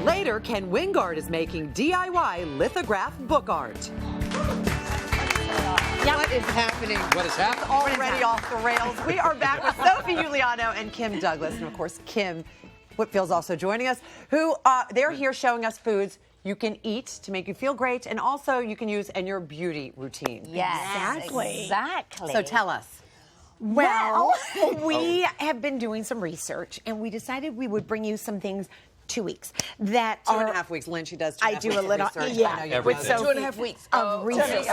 Later, Ken Wingard is making DIY lithograph book art. What is happening? What is happening? Already off the rails. We are back with Sophie Giuliano and Kim Douglas. And of course, Kim Whitfield's also joining us, who they're here showing us foods you can eat to make you feel great, and also you can use in your beauty routine. Yes, exactly. So tell us. Well, we have been doing some research, and we decided we would bring you some things 2 weeks that are 2.5 weeks. Lynn, she does. I do a little, with Sophie, 2.5 weeks of research.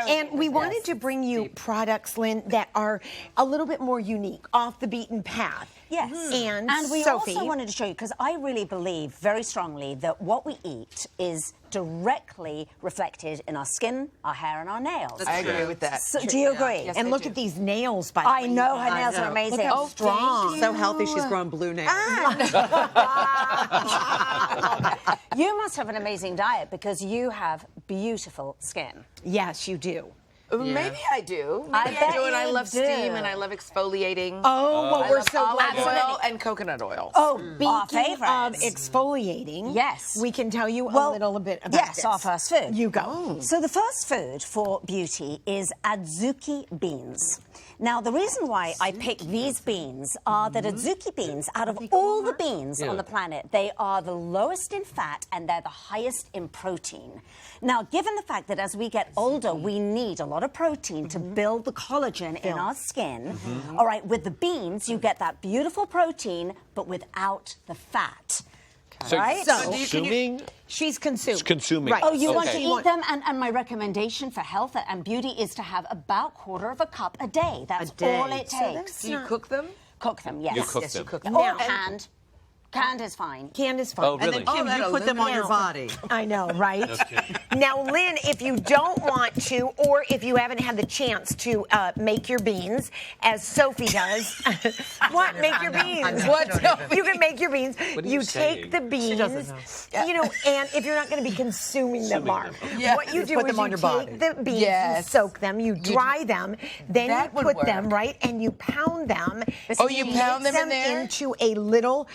And we wanted to bring you products, Lynn, that are a little bit more unique, off the beaten path. Yes. And we Sophie, also wanted to show you, because I really believe very strongly that what we eat is directly reflected in our skin, our hair, and our nails. I agree with that. So, do you agree? Yes, and I look do. at these nails, by the way. I know, her nails are amazing. Look how strong. So healthy, she's grown blue nails. You must have an amazing diet because you have beautiful skin. Yes, you do. Maybe I do. I Maybe I bet do, and I you love do. steam, and I love exfoliating. Oh, well, I we're love so glad. olive oil and coconut oil. Oh, our Speaking of favorites. exfoliating, Yes. we can tell you a little bit about yes, this. our first food. You go. So the first food for beauty is Adzuki beans. Now, the reason why I picked these beans are that Adzuki beans, out of all the beans on the planet, they are the lowest in fat and they're the highest in protein. Now, given the fact that as we get older, we need a lot of protein to build the collagen in our skin, all right, with the beans, you get that beautiful protein, but without the fat. So, Right? consuming? She's consumed. Consuming. Right. Oh, you want to Okay. eat them? And my recommendation for health and beauty is to have about 1/4 cup a day. That's all it takes. Do you cook them? Cook them, yes. You cook Yes, them. you cook them. Or canned. Canned is fine. Canned is fine. Oh, really? And then, Kim, you put them on your body. I know, right? Now, Lynn, if you don't want to, or if you haven't had the chance to make your beans, as Sophie does, what? Make your beans. What? You can make your beans. What are You you take saying? the beans, you know, and if you're not going to be consuming them, Mark, Yeah. what you do put is them on you your take body. the beans, Yes. you soak them, you dry them, then That you would put work. them, right, and you pound them. Oh, you pound mix them in there? into a little,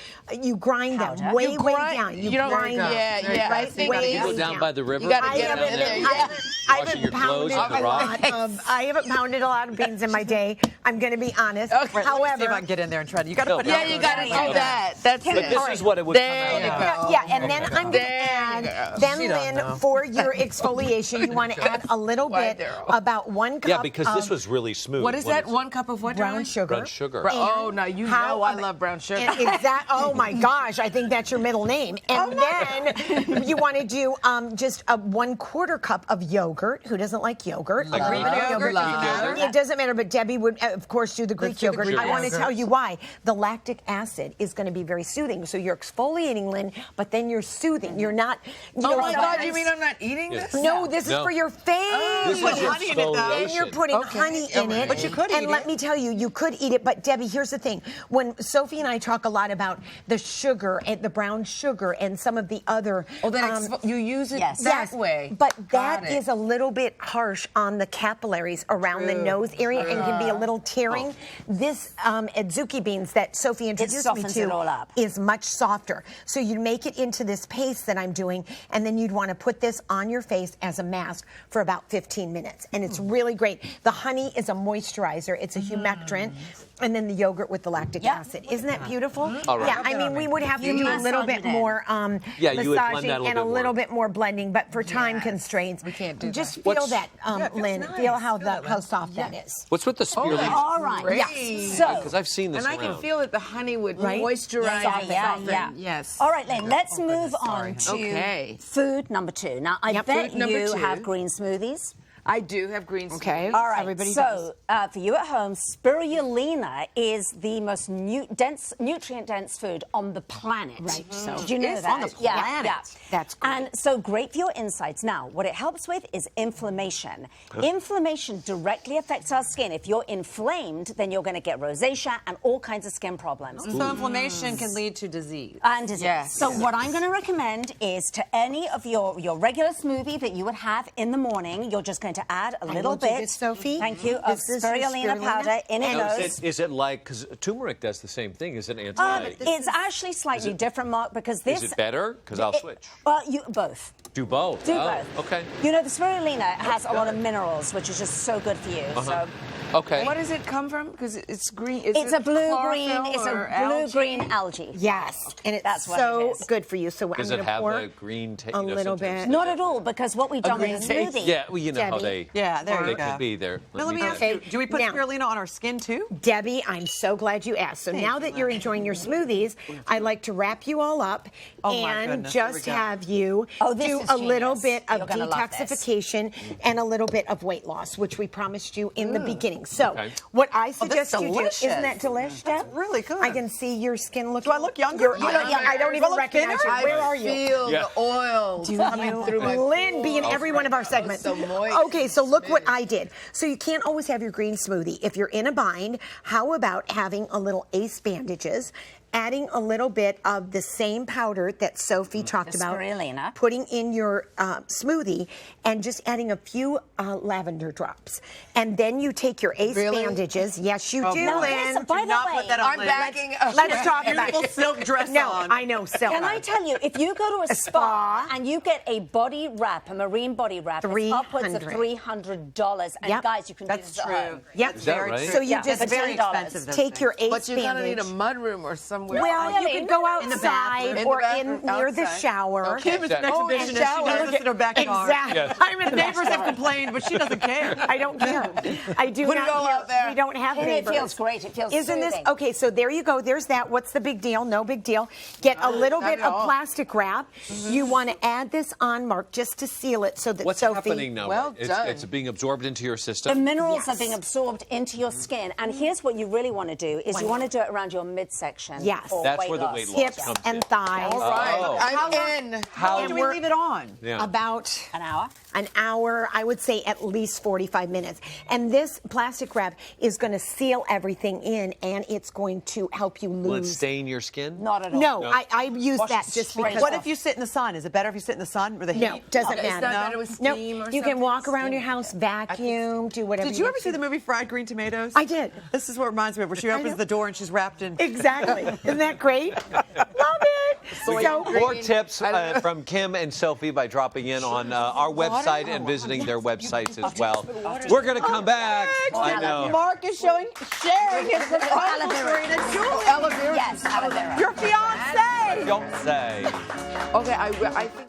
you grind them Powder. way, You way grind- down. you don't- grind them. Yeah, I Right? think Way You go down by the river? You gotta I get them haven't, in there. I Washing haven't your clothes pounded with the a rock? lot of. I haven't pounded a lot of beans in my day. I'm going to be honest. Okay. Let me see However, if I can get in there and try to. You got to put. Yeah, you gotta do that. That's But it. this is what it would come There out you of. go. yeah, and then I'm going to There add. you go. Then, She doesn't Lynn, know. for your exfoliation, you want to add a little Why, bit, Daryl? about 1 cup. Yeah, because this of was really smooth. What is that? 1 cup of what? brown darling? sugar. Brown sugar. Oh, no, you How know I about- love brown sugar. Oh my gosh, I think that's your middle name. And then you want to do just a 1/4 cup of yogurt. Who doesn't like yogurt? Like Greek yogurt, Greek love. yogurt? It doesn't matter, but Debbie would, of course, do the Greek do the yogurt. Greek I want to yogurt. tell you why. The lactic acid is going to be very soothing. So you're exfoliating, Lynn, but then you're soothing. You're not. You Oh know, my God, sometimes- you mean I'm not eating this? No, this is No. for your face. This is your honey in it, though. exfoliation. And you're putting honey in it. But you could and eat let it. me tell you, you could eat it. But Debbie, here's the thing. When Sophie and I talk a lot about the sugar and the brown sugar and some of the other. Oh, then you use it Yes. that way. But Got that it. is a little bit harsh on the capillaries around the nose area and can be a little tearing. This Adzuki beans that Sophie introduced me softens it to all up. is much softer. So you make it into this paste that I'm doing, and then you'd want to put this on your face as a mask for about 15 minutes. And it's really great. The honey is a moisturizer. It's a humectant. And then the yogurt with the lactic acid. Isn't that beautiful? All right. Yeah, I mean, we would have to do a little bit more Yeah, you would blend massaging that a little and a bit little more. bit more blending, but for time constraints, We can't do that. just feel What's- that, it feels Lynn. nice. Feel how Feel it, how Lynn. soft that is. What's with the spirulina? All right. Great. Yes. So, Because I've seen this And I can around. feel that the honey would Right? moisturize Yeah, and yeah, soften. yeah. Yes. all right, Lynn, let's move on to Okay. food number 2. Now, I Yep. bet Food number you 2. have green smoothies. I do have green smoothies. All right, Everybody so for you at home, spirulina is the most nutrient-dense food on the planet. Right, so did you know it's that? on the planet. Yeah. That's great. And so great for your insides. Now, what it helps with is inflammation. Inflammation directly affects our skin. If you're inflamed, then you're going to get rosacea and all kinds of skin problems. So inflammation can lead to disease. And disease. Yes. So what I'm going to recommend is to any of your regular smoothie that you would have in the morning, you're just going to going to add a I little will do bit, this, Sophie. thank you, of This is your spirulina spirulina. powder in your Now, nose. is it like, because turmeric does the same thing, is it anti? It's actually slightly different, Mark, because this... Is it better? Because I'll switch. Well, both. Do both. Do Oh, both. Okay. You know, the spirulina has a lot of minerals, which is just so good for you. So Okay. What does it come from? Because it's green. it's a blue-green. chlorophyll It's or a blue-green algae. Yes, and it's That's what so it is. good for you. So Does I'm it going to have pour a green taste? a little bit. Not at all, because what we've done green with a taste? smoothie. Yeah, well, you know how Debbie. they. Yeah, there you they go. can be there. Now, let me ask Okay, you, do we put now- spirulina on our skin too? Debbie, I'm so glad you asked. So now that you're enjoying your smoothies, I'd like to wrap you all up Oh, my and goodness. Here we just go. have you Oh, this do is a little genius. bit of You're gonna love this. detoxification and a little bit of weight loss, which we promised you in the beginning. So Okay. what I Oh, that's suggest you do, delicious. isn't that delicious, Deb? really good. I can see your skin looking. Do I look younger? You're- You look yeah, I don't younger. Do I even look recognize you. thinner? Where are you? Feel Yeah. the oil coming through my Lynn be in every one of our segments. so moist. Okay, so look what I did. So you can't always have your green smoothie. If you're in a bind, how about having a little Ace bandages, adding a little bit of the same powder that Sophie talked The about, spirulina. putting in your smoothie, and just adding a few lavender drops. And then you take your Ace Really? bandages. Yes, you Oh, do, boy. Lynn. Listen, by Do not the put way, that on I'm Lynn. backing up. Let's talk about Beautiful it. silk dress No, on. I know, silk. Can I tell you, if you go to a spa and you get a body wrap, a marine body wrap, it's upwards of $300. And Yep. guys, you can do That's this at true. home. Yep. Is that right? So you Yeah, just for very $10. expensive, those take your things. Ace But you're gonna need a bandage. mudroom or somewhere. Well, you really? could go In the outside bathroom. or In the in near the outside. shower. Kim is an Oh, in exhibitionist. She shower. does this in her backyard. Exactly. Yes. I'm in The the neighbors have complained, but she doesn't care. I don't care. I do Put it not all care. out there. We don't have And neighbors. it feels great. It feels Isn't this soothing. okay? So there you go. There's that. What's the big deal? No big deal. Get a little not bit at of all. plastic wrap. You want to add this on, Mark, just to seal it so that What's Sophie. happening now? Well done. It's being absorbed into your The system. minerals are Yes. being absorbed into your skin. And here's what you really want to do is you want to do it around your midsection. Yes. for That's weight where the loss. weight loss Hips comes and in. thighs. All right, Oh. I'm in. How long do we we're- leave it on? Yeah. About An hour. an hour, I would say at least 45 minutes. And this plastic wrap is going to seal everything in, and it's going to help you Will it lose. stain your skin? Not at all. No, I use Wash that it just straight because. What if you sit in the sun? Is it better if you sit in the sun or the heat? No, doesn't It's not matter. better with No, steam or you can something? walk around your house, vacuum, do whatever. Did you ever need see to. the movie Fried Green Tomatoes? I did. This is what reminds me of where she opens know. the door and she's wrapped in. Exactly. Isn't that great? Love it. So we So, get more tips from Kim and Sophie by dropping in on our website and visiting their websites as well. We're going to come back. I know. Mark is sharing his proposal Aloe vera. to Julie. Aloe vera. Yes, aloe vera. Your fiance. Don't say. Okay, I think.